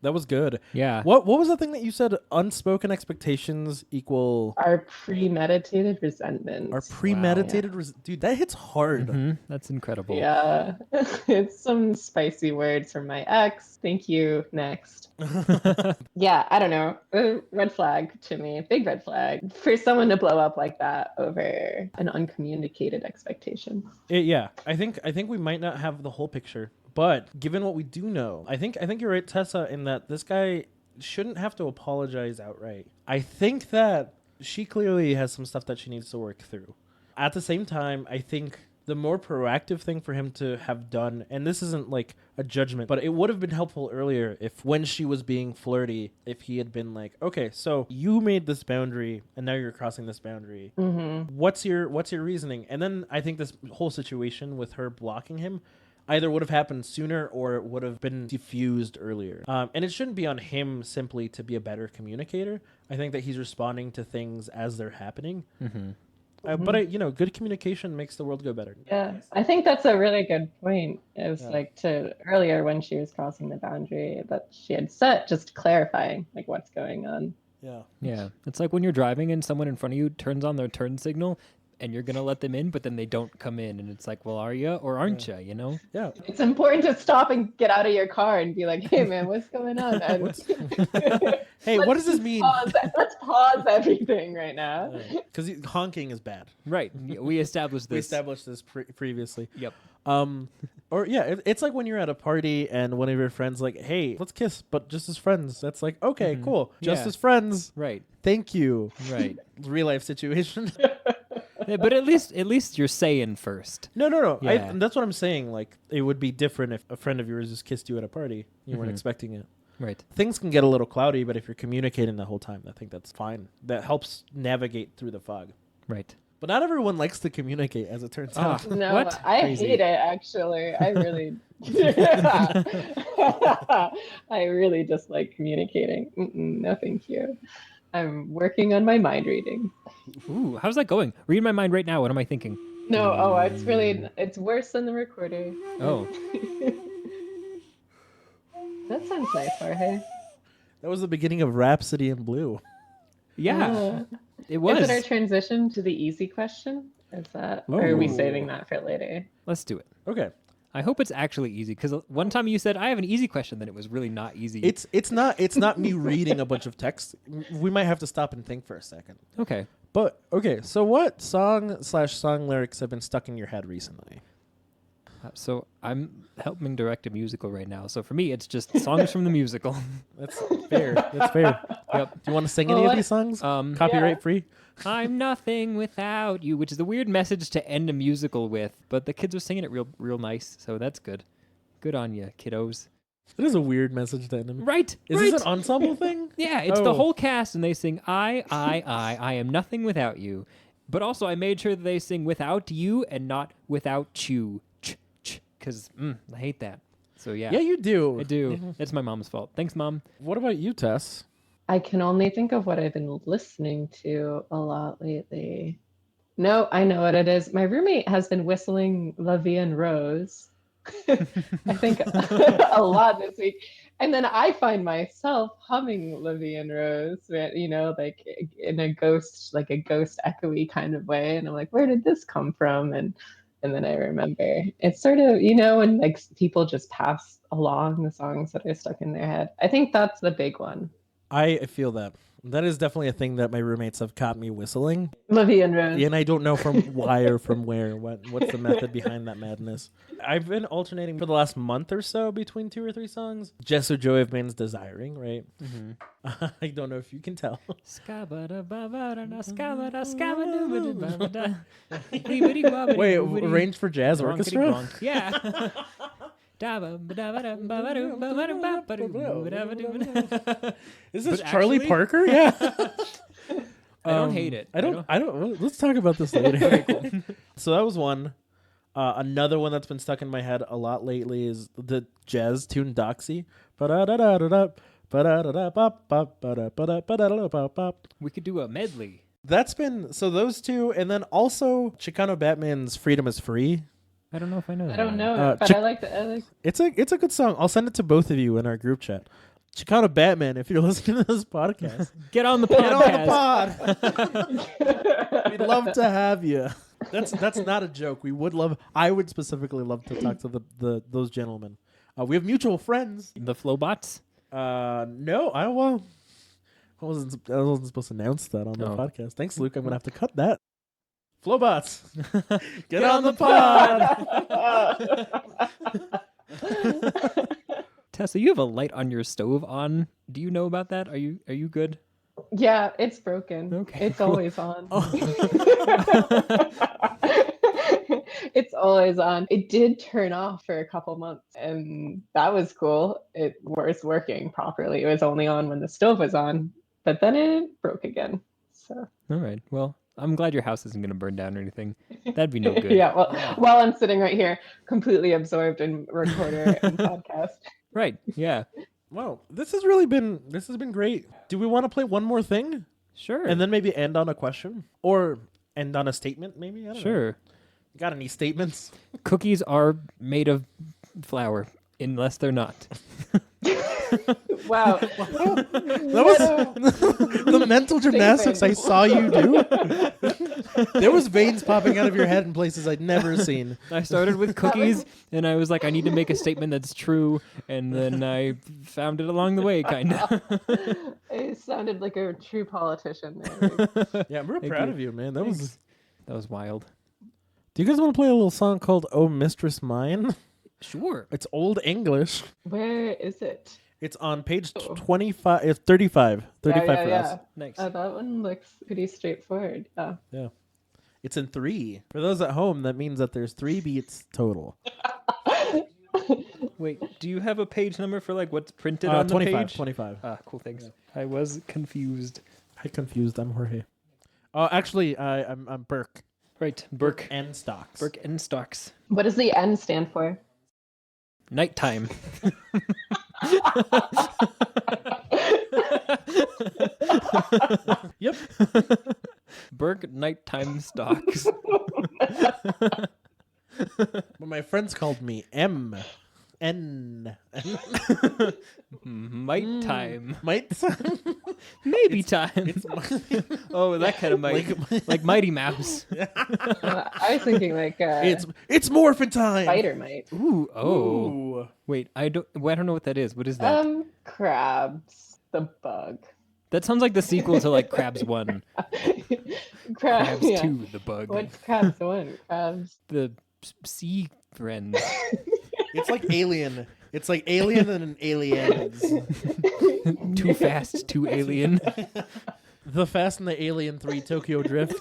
That was good. Yeah. What was the thing that you said? Unspoken expectations equal Our premeditated resentments. our premeditated dude, that hits hard. Mm-hmm. That's incredible. Yeah. It's some spicy words from my ex. Thank you. Next. Yeah, I don't know. Red flag to me. Big red flag. For someone to blow up like that over an uncommunicated expectation. Yeah. I think we might not have the whole picture. But given what we do know, I think you're right, Tessa, in that this guy shouldn't have to apologize outright. I think that she clearly has some stuff that she needs to work through. At the same time, I think the more proactive thing for him to have done, and this isn't like a judgment, but it would have been helpful earlier if when she was being flirty, if he had been like, okay, so you made this boundary and now you're crossing this boundary. Mm-hmm. What's your reasoning? And then I think this whole situation with her blocking him either would have happened sooner or it would have been diffused earlier. And it shouldn't be on him simply to be a better communicator. I think that he's responding to things as they're happening. Mm-hmm. But good communication makes the world go better. Yeah, I think that's a really good point. It was like to earlier when she was crossing the boundary that she had set, just clarifying like what's going on. Yeah. It's like when you're driving and someone in front of you turns on their turn signal and you're going to let them in, but then they don't come in. And it's like, well, are you or aren't you, you know? Yeah. It's important to stop and get out of your car and be like, hey, man, what's going on? Hey, what does this mean? Let's pause everything right now. Because honking is bad. Right. We established this. We established this previously. Yep. It's like when you're at a party and one of your friends like, hey, let's kiss, but just as friends. That's like, okay, cool. Just as friends. Right. Thank you. Right. Real life situation. But at least you're saying first. No. Yeah. That's what I'm saying. Like, it would be different if a friend of yours just kissed you at a party. You weren't expecting it. Right. Things can get a little cloudy, but if you're communicating the whole time, I think that's fine. That helps navigate through the fog. Right. But not everyone likes to communicate, as it turns out. No, What? I Crazy. hate it, actually. I really, I really dislike communicating. No, thank you. I'm working on my mind reading. Ooh, how's that going? Read my mind right now. What am I thinking? No, it's worse than the recorder. Oh. That sounds nice, Jorge. That was the beginning of Rhapsody in Blue. Yeah. It was. Is it our transition to the easy question? Is that, or are we Ooh. saving that for later? Let's do it. Okay. I hope it's actually easy because one time you said I have an easy question, then it was really not easy. It's not me reading a bunch of text. We might have to stop and think for a second. Okay. But okay, so what song lyrics have been stuck in your head recently? So I'm helping direct a musical right now. So for me, it's just songs from the musical. That's fair. That's fair. Yep. Do you want to sing any of these songs? Copyright free? I'm nothing without you, which is a weird message to end a musical with, but the kids are singing it real nice, so that's good. Good on you, kiddos. It is a weird message to end them. Right. Is right. this an ensemble thing? Yeah, it's the Oh. whole cast, and they sing I am nothing without you. But also, I made sure that they sing without you and not without you. Because I hate that. So yeah. Yeah, you do. I do. It's my mom's fault. Thanks, Mom. What about you, Tess? I can only think of what I've been listening to a lot lately. No, I know what it is. My roommate has been whistling La Vie en Rose, I think, a lot this week. And then I find myself humming La Vie en Rose, like in a ghost echoey kind of way. And I'm like, where did this come from? And then I remember it's sort of, when like people just pass along the songs that are stuck in their head. I think that's the big one. I feel that. That is definitely a thing that my roommates have caught me whistling. La Vie en Rose. And I don't know from why or from where. What's the method behind that madness? I've been alternating for the last month or so between 2 or 3 songs. Jess or Joy of Man's Desiring, right? Mm-hmm. I don't know if you can tell. Wait, arranged for jazz orchestra? Yeah. Is this But Charlie actually- Parker? Yeah. I don't hate it. I don't. Let's talk about this later. So that was one. Another one that's been stuck in my head a lot lately is the jazz tune Doxy. We could do a medley. That's been so those two, and then also Chicano Batman's "Freedom Is Free." I don't know if I know that. I don't one. know, but I like the. It's a good song. I'll send it to both of you in our group chat. Chicano Batman, if you're listening to this podcast, Get on the get podcast. on the pod. We'd love to have you. That's not a joke. I would specifically love to talk to those gentlemen. We have mutual friends. The Flowbots. No, I wasn't supposed to announce that on the Oh. podcast. Thanks, Luke. I'm gonna have to cut that. Flowbots, get on the pod. Tessa, you have a light on your stove on. Do you know about that? Are you good? Yeah, it's broken. Okay, It's cool. always on. It's always on. It did turn off for a couple months, and that was cool. It was working properly. It was only on when the stove was on, but then it broke again. So All right. Well, I'm glad your house isn't going to burn down or anything. That'd be no good. yeah, well, while I'm sitting right here, completely absorbed in recorder and podcast. Right. Yeah. Wow, this has been great. Do we want to play one more thing Sure. and then maybe end on a question or end on a statement? Maybe I don't know. Sure. Got any statements? Cookies are made of flour, unless they're not. Wow. That was the mental gymnastics I saw you do. There was veins popping out of your head in places I'd never seen. I started with cookies, and I was like, I need to make a statement that's true, and then I found it along the way, kind of. It sounded like a true politician there. Yeah, I'm real Thank proud you. of you, man. That was. That was wild. Do you guys want to play a little song called "Oh Mistress Mine"? Sure. It's old English. Where is it? It's on page 25. It's 35. 35 for us. Nice. That one looks pretty straightforward. Yeah. Yeah. It's in 3. For those at home, that means that there's 3 beats total. Wait, do you have a page number for like what's printed on the 25, page? 25. Ah, cool, thanks. I was confused. I'm confused. I'm Jorge. Oh, actually, I'm Burke. Right, Burke. And Stocks. Burke and Stocks. What does the N stand for? Nighttime. Yep. Burke Nighttime Stocks. But my friends called me M. N. Might time. Might Maybe time. It's Oh, that kind of might. Like Mighty Mouse. I was thinking like it's morphin' time. spider mite. Ooh, oh. Ooh. Wait, I don't know what that is. What is that? Crabs, the bug. That sounds like the sequel to like Crabs 1. Crabs Yeah. 2, the bug. What's Crabs 1? Crabs. The sea friends. It's like Alien. It's like Alien and an Aliens. Too fast, too alien. The Fast and the Alien 3 Tokyo Drift.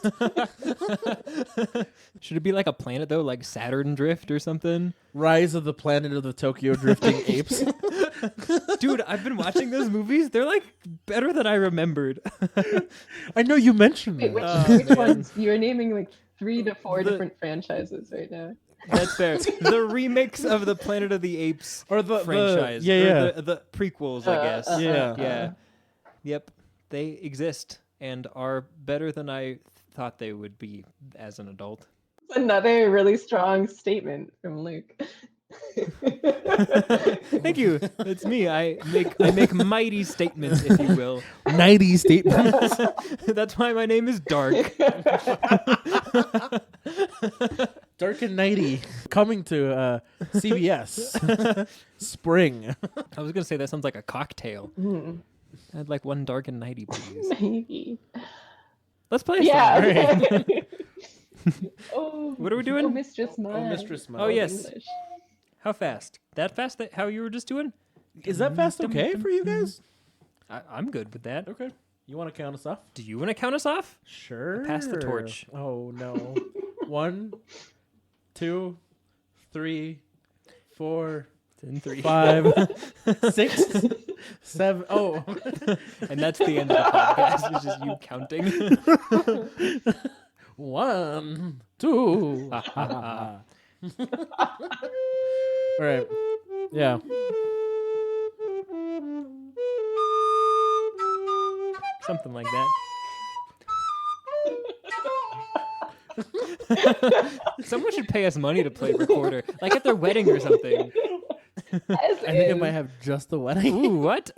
Should it be like a planet though, like Saturn Drift or something? Rise of the Planet of the Tokyo Drifting Apes. Dude, I've been watching those movies. They're like better than I remembered. I know you mentioned Wait, that. which man. ones? You're naming like 3 to 4 The- different franchises right now. That's fair. The remix of the Planet of the Apes Or the franchise. yeah, or yeah. The prequels, I guess. Yeah. Yeah. Yep. They exist and are better than I thought they would be as an adult. It's another really strong statement from Luke. Thank you. It's me. I make mighty statements, if you will. 90 statements. That's why my name is Dark. Dark and Nighty. Coming to CBS. Spring. I was gonna say that sounds like a cocktail. Hmm. I'd like one Dark and Nighty, please. Maybe. Let's play. Yeah. Some. okay. Oh, What are we doing? Oh, Mistress Mind. Mistress Mind. Oh, yes. English. How fast? That fast? That how you were just doing? Is that fast okay for you guys? I'm good with that. Okay. You want to count us off? Do you want to count us off? Sure. Pass the torch. Oh, no. 1, 2, 3, 4, 3. 5, 6, 7. Oh. And that's the end of the podcast. It's just you counting. 1, 2. All right. Yeah. Something like that. Someone should pay us money to play recorder, like at their wedding or something. As I think it might have just the wedding. Ooh, what?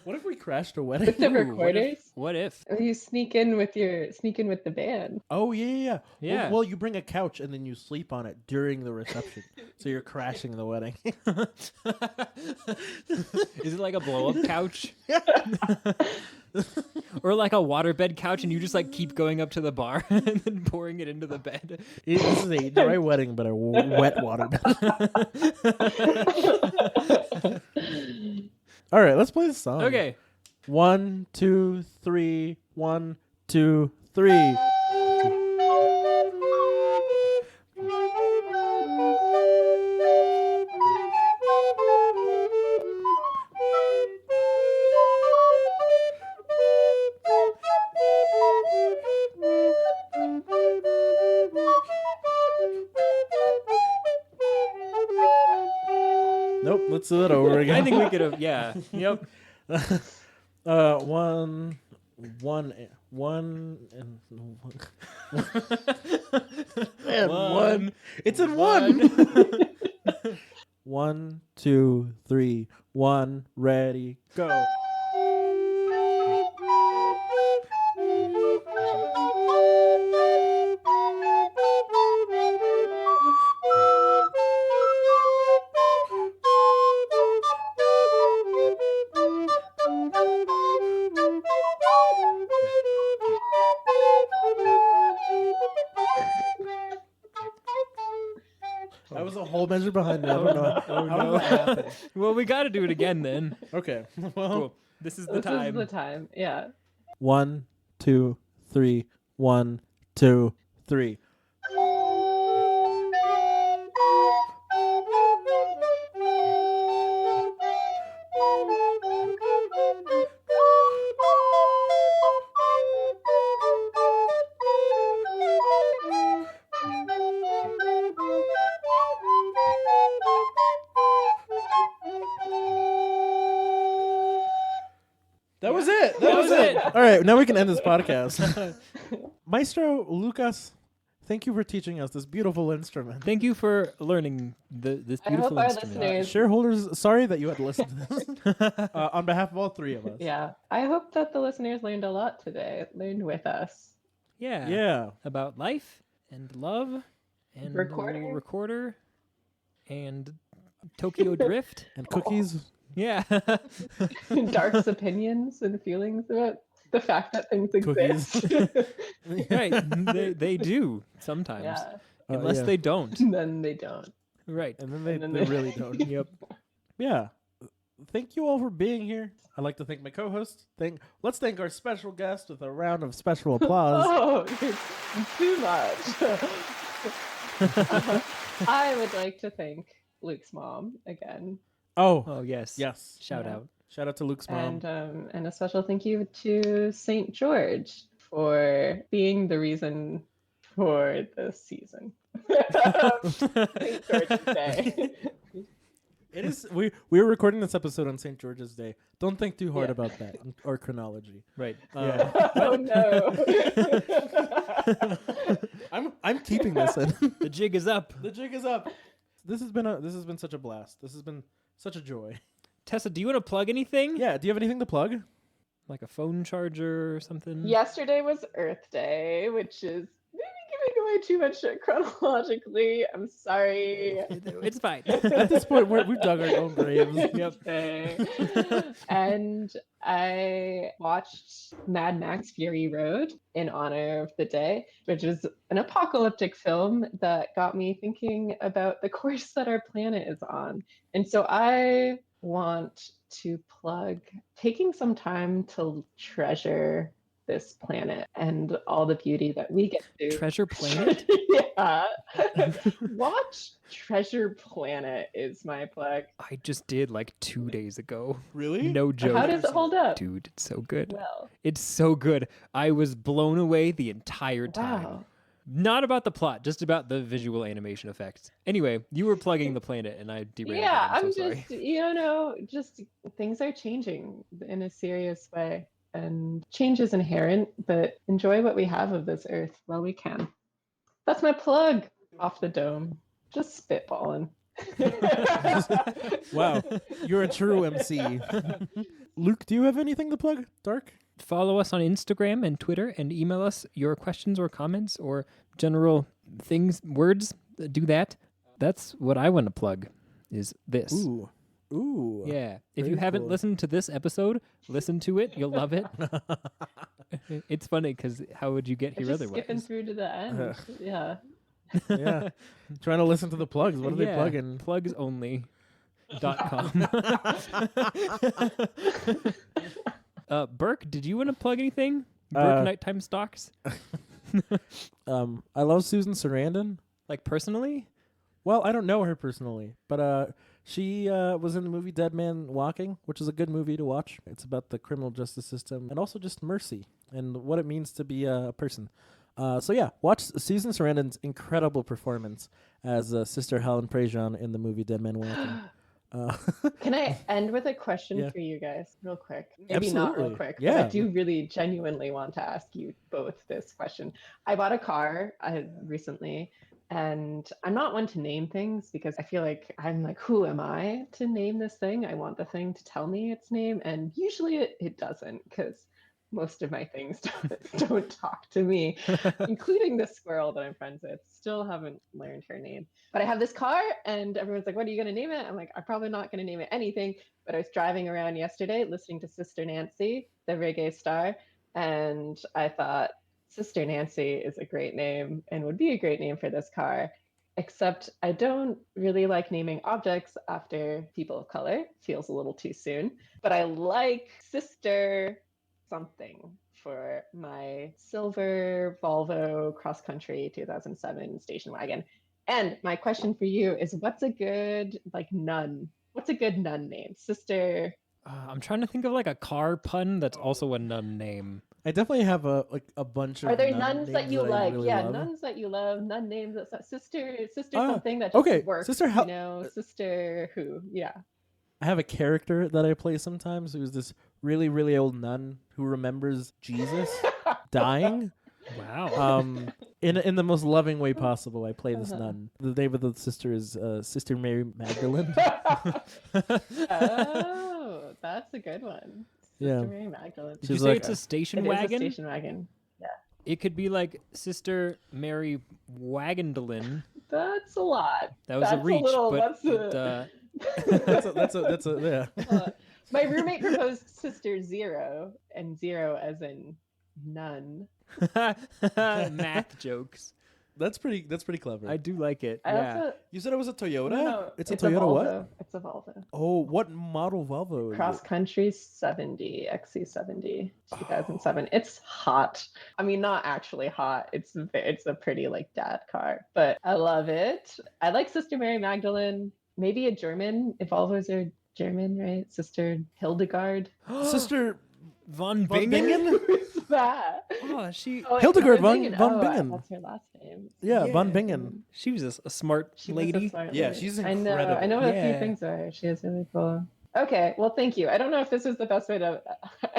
What if we crashed a wedding? with the Ooh, recorders. What if? You sneak in with the band. Oh, yeah. Yeah. Well, you bring a couch and then you sleep on it during the reception. So you're crashing the wedding. Is it like a blow-up couch? Or like a waterbed couch, and you just like keep going up to the bar and then pouring it into the bed? This is a dry wedding, but a wet water bed. All right, let's play the song. Okay. 1, 2, 3. 1, 2, 3. Nope, let's do that over again. I think we could have. Yeah. Yep. 1, and 1. And 1. It's in 1. 1, 2, 3. 1. Ready, go. I was a whole measure behind me. I don't know. Oh, How no. did that happen? Well, we got to do it again then. Okay. Well, Cool. This is the This time. is the time. Yeah. 1, 2, 3. 1, 2, 3. That was it. That was it. All right, now we can end this podcast. Maestro Lucas, thank you for teaching us this beautiful instrument. Thank you for learning this I hope beautiful our instrument. listeners. Shareholders, sorry that you had to listen to this. On behalf of all 3 of us. Yeah, I hope that the listeners learned a lot today. Learned with us. Yeah. Yeah. About life and love and recorder and Tokyo Drift. And cookies. Yeah. Dark's opinions and feelings about the fact that things exist. Right. They do sometimes. Yeah. Unless they don't. Then they don't. Right. And then then they really don't. Yep. Yeah. Thank you all for being here. I'd like to thank my co-host. Let's thank our special guest with a round of special applause. Oh, it's too much. I would like to thank Luke's mom again. Oh, yes. Yes. Shout out. Shout out to Luke's mom. And a special thank you to St. George for being the reason for this season. St. George's Day. It is. We're recording this episode on St. George's Day. Don't think too hard Yeah. about that or chronology. Right. Oh no. I'm keeping this in. The jig is up. The jig is up. This has been such a blast. This has been such a joy. Tessa, do you want to plug anything? Yeah. Do you have anything to plug? Like a phone charger or something? Yesterday was Earth Day, which is maybe giving away too much chronologically. I'm sorry. It's fine. At this point, we've dug our own graves. Yep. And I watched Mad Max Fury Road in honor of the day, which is an apocalyptic film that got me thinking about the course that our planet is on. And so I want to plug taking some time to treasure this planet and all the beauty that we get to. Treasure Planet? Yeah. Watch Treasure Planet is my plug. I just did like 2 days ago. Really? No joke. How does it hold up? Dude, it's so good. Well, It's so good. I was blown away the entire time. wow. Not about the plot, just about the visual animation effects. Anyway, you were plugging the planet and I derailed. Yeah, it. I'm I'm so just, sorry. just things are changing in a serious way. And change is inherent, but enjoy what we have of this earth while we can. That's my plug off the dome. Just spitballing. Wow, you're a true MC. Luke, do you have anything to plug? Dark? Follow us on Instagram and Twitter and email us your questions or comments or general things, words. Do that. That's what I want to plug is this. Ooh. Ooh. Yeah. If Very you haven't cool. listened to this episode, listen to it. You'll love it. It's funny because how would you get here Just otherwise? skipping through to the end. Yeah. Yeah. Trying to listen to the plugs. What are they Yeah, plugging? Plugsonly.com. Burke, did you want to plug anything? Burke Nighttime Stocks? I love Susan Sarandon. Like personally? Well, I don't know her personally, but she was in the movie Dead Man Walking, which is a good movie to watch. It's about the criminal justice system and also just mercy and what it means to be a person. So yeah, watch Susan Sarandon's incredible performance as Sister Helen Prejean in the movie Dead Man Walking. Can I end with a question Yeah. for you guys, real quick? Maybe not real Absolutely. quick, but Yeah. I do really genuinely want to ask you both this question. I bought a car recently, and I'm not one to name things because I feel like I'm like, who am I to name this thing? I want the thing to tell me its name, and usually it doesn't because most of my things don't talk to me, including the squirrel that I'm friends with. Still haven't learned her name. But I have this car, and everyone's like, what are you going to name it? I'm like, I'm probably not going to name it anything. But I was driving around yesterday listening to Sister Nancy, the reggae star, and I thought, Sister Nancy is a great name and would be a great name for this car. Except I don't really like naming objects after people of color. Feels a little too soon. But I like Sister something for my silver Volvo cross country 2007 station wagon. And my question for you is, what's a good nun? What's a good nun name? Sister. I'm trying to think of like a car pun that's also a nun name. I definitely have a bunch of. Are there nun nuns that names you I like? really Yeah, love. nuns that you love. Nun names that sister Ah, something that just okay, works. Sister Sister who? Yeah. I have a character that I play sometimes who's this really, really old nun who remembers Jesus dying. Wow. In the most loving way possible. I play this nun. The name of the sister is Sister Mary Magdalene. Oh, that's a good one. Yeah. Sister Mary Magdalene. Did you She's say like- it's a station It is a wagon? station wagon. Yeah. It could be like Sister Mary Wagandolin. That's a lot. That was a That's reach, little, but that's that's a yeah. My roommate proposed Sister Zero, and zero as in none. math jokes. That's pretty clever. I do like it. I Yeah. also, You said it was a Toyota? no, It's a Toyota what? Volvo. It's a Volvo. Oh, what model Volvo is Cross it? Country 70, XC70, 2007. It's hot. I mean, not actually hot. It's a pretty like dad car, but I love it. I like Sister Mary Magdalene. Maybe a German. If Volvos are German, right? Sister Hildegard. Sister Von Von Bingen? Who's that? Oh, she Oh, wait, Hildegard von Bingen. Bingen. That's her last name. Yeah, Von Yeah. Bingen. she was a smart She was a lady. smart Yeah, lady. she's I know incredible. a Yeah. few things about her. She is really cool. Okay, well, thank you. I don't know if this is the best way to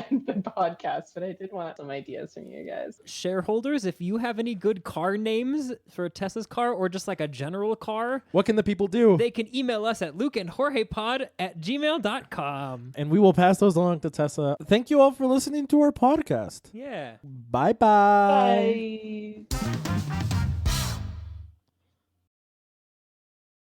end the podcast, but I did want some ideas from you guys. Shareholders, if you have any good car names for Tessa's car or just like a general car, What can the people do? they can email us at lukeandjorgepod@gmail.com. And we will pass those along to Tessa. Thank you all for listening to our podcast. Yeah. Bye-bye. Bye.